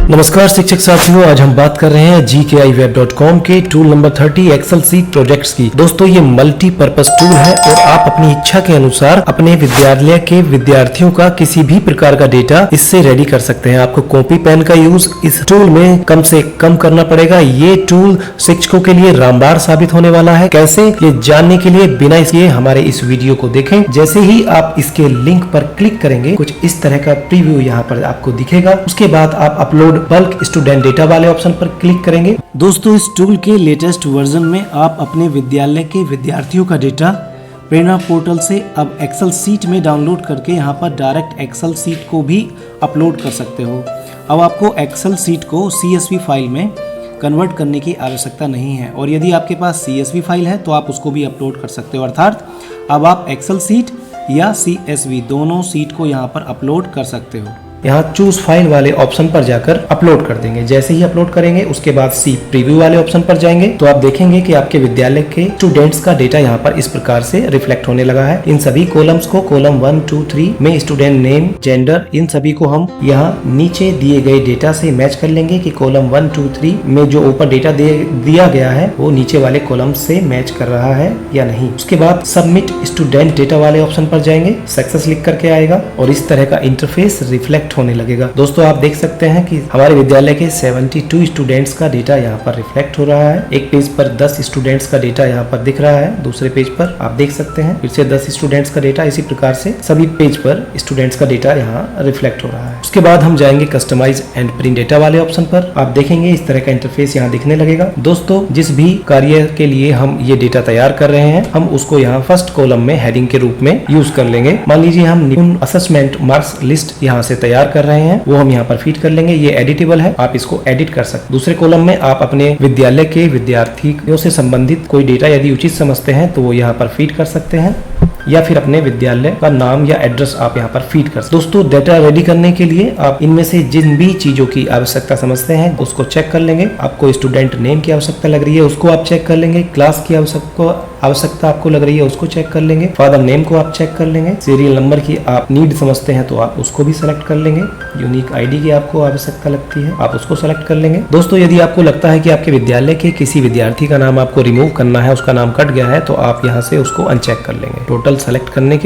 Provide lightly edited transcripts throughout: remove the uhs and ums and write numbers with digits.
नमस्कार शिक्षक साथियों, आज हम बात कर रहे हैं gkiweb.com के tool number 30 excel sheet projects की। दोस्तों ये मल्टीपर्पज टूल है और आप अपनी इच्छा के अनुसार अपने विद्यालय के विद्यार्थियों का किसी भी प्रकार का डेटा इससे रेडी कर सकते हैं। आपको कॉपी पेन का यूज इस टूल में कम से कम करना पड़ेगा। ये टूल शिक्षकों के लिए रामबाण साबित होने वाला है। कैसे, ये जानने के लिए बिना इसके हमारे इस वीडियो को देखें। जैसे ही आप इसके लिंक पर क्लिक करेंगे कुछ इस तरह का प्रीव्यू यहाँ पर आपको दिखेगा। उसके बाद आप अपलोड बल्क स्टूडेंट डेटा वाले ऑप्शन पर क्लिक करेंगे। दोस्तों इस टूल के लेटेस्ट वर्जन में आप अपने विद्यालय के विद्यार्थियों का डेटा प्रेरणा पोर्टल से अब एक्सेल सीट में डाउनलोड करके यहाँ पर डायरेक्ट एक्सेल सीट को भी अपलोड कर सकते हो। अब आपको एक्सेल सीट को CSV फाइल में कन्वर्ट करने की आवश्यकता नहीं है, और यदि आपके पास CSV फाइल है तो आप उसको भी अपलोड कर सकते हो। अर्थात अब आप एक्सेल सीट या CSV दोनों सीट को यहाँ पर अपलोड कर सकते हो। यहाँ चूज फाइल वाले ऑप्शन पर जाकर अपलोड कर देंगे। जैसे ही अपलोड करेंगे उसके बाद सी प्रीव्यू वाले ऑप्शन पर जाएंगे तो आप देखेंगे कि आपके विद्यालय के स्टूडेंट्स का डेटा यहाँ पर इस प्रकार से रिफ्लेक्ट होने लगा है। इन सभी कॉलम्स को कॉलम 1, 2, 3 में स्टूडेंट नेम, जेंडर, इन सभी को हम यहाँ नीचे दिए गए डेटा से मैच कर लेंगे कि कॉलम 1, 2, 3 में जो ऊपर डेटा दिया गया है वो नीचे वाले कॉलम से मैच कर रहा है या नहीं। उसके बाद सबमिट स्टूडेंट डेटा वाले ऑप्शन पर जाएंगे, सक्सेस लिख करके आएगा और इस तरह का इंटरफेस रिफ्लेक्ट होने लगेगा। दोस्तों आप देख सकते हैं कि हमारे विद्यालय के 72 स्टूडेंट्स का डेटा यहाँ पर रिफ्लेक्ट हो रहा है। एक पेज पर 10 स्टूडेंट्स का डेटा यहाँ पर दिख रहा है, दूसरे पेज पर आप देख सकते हैं फिर से 10 स्टूडेंट्स का डेटा। इसी प्रकार से सभी पेज पर स्टूडेंट्स का डेटा यहाँ रिफ्लेक्ट हो रहा है। उसके बाद हम जाएंगे कस्टमाइज एंड प्रिंट डेटा वाले ऑप्शन पर। आप देखेंगे इस तरह का इंटरफेस यहाँ दिखने लगेगा। दोस्तों जिस भी कार्य के लिए हम ये डेटा तैयार कर रहे हैं हम उसको यहाँ फर्स्ट कॉलम में हेडिंग के रूप में यूज कर लेंगे। मान लीजिए हम असेसमेंट मार्क्स लिस्ट यहाँ से तैयार कर रहे हैं, वो हम यहाँ पर फीड कर लेंगे। ये एडिटेबल है, आप इसको एडिट कर सकते हैं। दूसरे कॉलम में आप अपने विद्यालय के विद्यार्थियों से संबंधित कोई डेटा यदि उचित समझते हैं तो वो यहाँ पर फीड कर सकते हैं, या फिर अपने विद्यालय का नाम या एड्रेस आप यहाँ पर फीड कर सकते हैं। दोस्तों डेटा रेडी करने के लिए आप इनमें से जिन भी चीजों की आवश्यकता समझते हैं उसको चेक कर लेंगे। आपको स्टूडेंट नेम की आवश्यकता लग रही है उसको आप चेक कर लेंगे, क्लास की आवश्यकता आपको लग रही है उसको चेक कर लेंगे, फादर नेम को आप चेक कर लेंगे, सीरियल नंबर की आप नीड समझते हैं तो आप उसको भी सेलेक्ट कर लेंगे, यूनिक आईडी की आपको आवश्यकता लगती है आप उसको सेलेक्ट कर लेंगे। दोस्तों यदि आपको लगता है कि आपके विद्यालय के किसी विद्यार्थी का नाम आपको रिमूव करना है, उसका नाम कट गया है, तो आप यहाँ से उसको अनचेक कर लेंगे। टोटल सेलेक्ट करने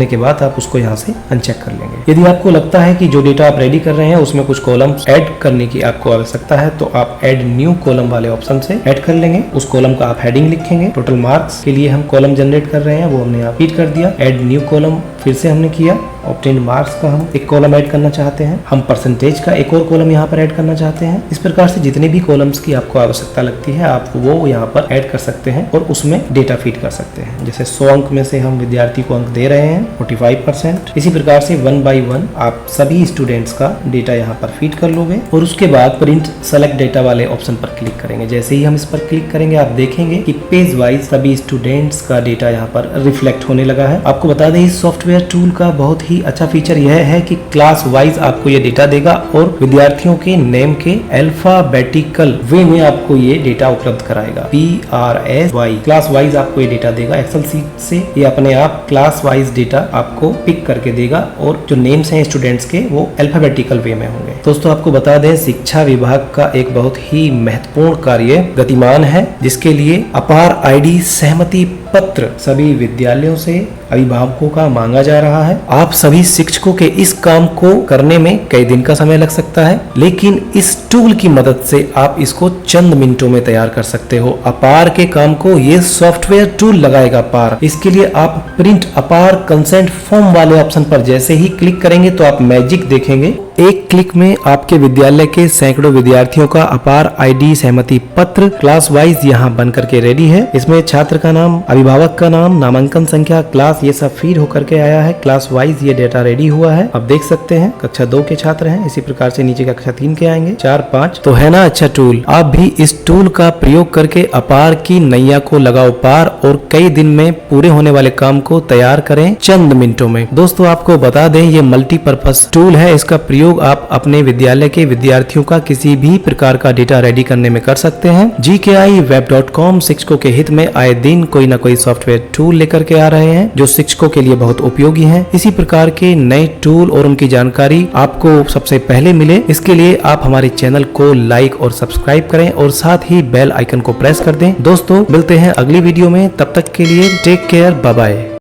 के बाद आप उसको यहाँ से अनचेक कर लेंगे। यदि आपको लगता है कि जो डेटा आप रेडी कर रहे हैं उसमें कुछ कॉलम्स ऐड करने की आपको आवश्यकता है तो आप ऐड न्यू कॉलम वाले ऑप्शन से ऐड कर लेंगे। उस कॉलम का आप हेडिंग लिखेंगे। टोटल मार्क्स के लिए हम कॉलम जनरेट कर रहे हैं वो हमने यहाँ फीड कर दिया। ऐड न्यू कॉलम फिर से हमने किया। ऑब्टेन मार्क्स का हम एक कॉलम ऐड करना चाहते हैं। हम परसेंटेज का एक और कॉलम यहाँ पर ऐड करना चाहते हैं। इस प्रकार से जितने भी कॉलम्स की आपको आवश्यकता लगती है आप वो यहाँ पर ऐड कर सकते हैं और उसमें डेटा फीड कर सकते हैं। जैसे 100 अंक में से हम विद्यार्थी को अंक दे रहे हैं 45%। इसी प्रकार से 1 by 1 आप सभी स्टूडेंट्स का डेटा यहाँ पर फीड कर लोगे और उसके बाद प्रिंट सेलेक्ट डेटा वाले ऑप्शन पर क्लिक करेंगे। जैसे ही हम इस पर क्लिक करेंगे आप देखेंगे कि पेज वाइज सभी स्टूडेंट्स का डेटा यहाँ पर रिफ्लेक्ट होने लगा है। आपको बता दें इस सॉफ्टवेयर टूल का बहुत ही अच्छा फीचर यह है कि क्लास वाइज आपको ये डेटा देगा और विद्यार्थियों के नेम के अल्फाबेटिकल वे में आपको ये डेटा उपलब्ध कराएगा। PRSY क्लास वाइज आपको ये डेटा देगा। एक्सेल सीट से ये अपने आप क्लास वाइज डेटा आपको पिक करके देगा और जो नेम्स हैं स्टूडेंट्स के वो अल्फाबेटिकल वे में होंगे। दोस्तों आपको बता दें शिक्षा विभाग का एक बहुत ही महत्वपूर्ण कार्य गतिमान है जिसके लिए अपार ID सहमति पत्र सभी विद्यालयों से अभिभावकों का मांगा जा रहा है। आप सभी शिक्षकों के इस काम को करने में कई दिन का समय लग सकता है, लेकिन इस टूल की मदद से आप इसको चंद मिनटों में तैयार कर सकते हो। अपार के काम को ये सॉफ्टवेयर टूल लगाएगा पार। इसके लिए आप प्रिंट अपार कंसेंट फॉर्म वाले ऑप्शन पर जैसे ही क्लिक करेंगे तो आप मैजिक देखेंगे। एक क्लिक में आपके विद्यालय के सैकड़ों विद्यार्थियों का अपार ID सहमति पत्र क्लास वाइज यहाँ बन करके रेडी है। इसमें छात्र का नाम, अभिभावक का नाम, नामांकन संख्या, क्लास ये सब फीड होकर के आया है। क्लास वाइज ये डेटा रेडी हुआ है। आप देख सकते हैं कक्षा 2 के छात्र हैं, इसी प्रकार से नीचे कक्षा 3 के आएंगे, 4, 5। तो है ना अच्छा टूल। आप भी इस टूल का प्रयोग करके अपार की नैया को लगाओ पार और कई दिन में पूरे होने वाले काम को तैयार करें चंद मिनटों में। दोस्तों आपको बता दें ये मल्टीपर्पज टूल है। इसका प्रयोग आप अपने विद्यालय के विद्यार्थियों का किसी भी प्रकार का डेटा रेडी करने में कर सकते हैं। gkiweb.com शिक्षकों के हित में आए दिन कोई ना कोई सॉफ्टवेयर टूल लेकर के आ रहे हैं जो शिक्षकों के लिए बहुत उपयोगी हैं। इसी प्रकार के नए टूल और उनकी जानकारी आपको सबसे पहले मिले, इसके लिए आप हमारे चैनल को लाइक और सब्सक्राइब करें और साथ ही बेल आइकन को प्रेस कर दें। दोस्तों मिलते हैं अगली वीडियो में, तब तक के लिए टेक केयर, बाय बाय।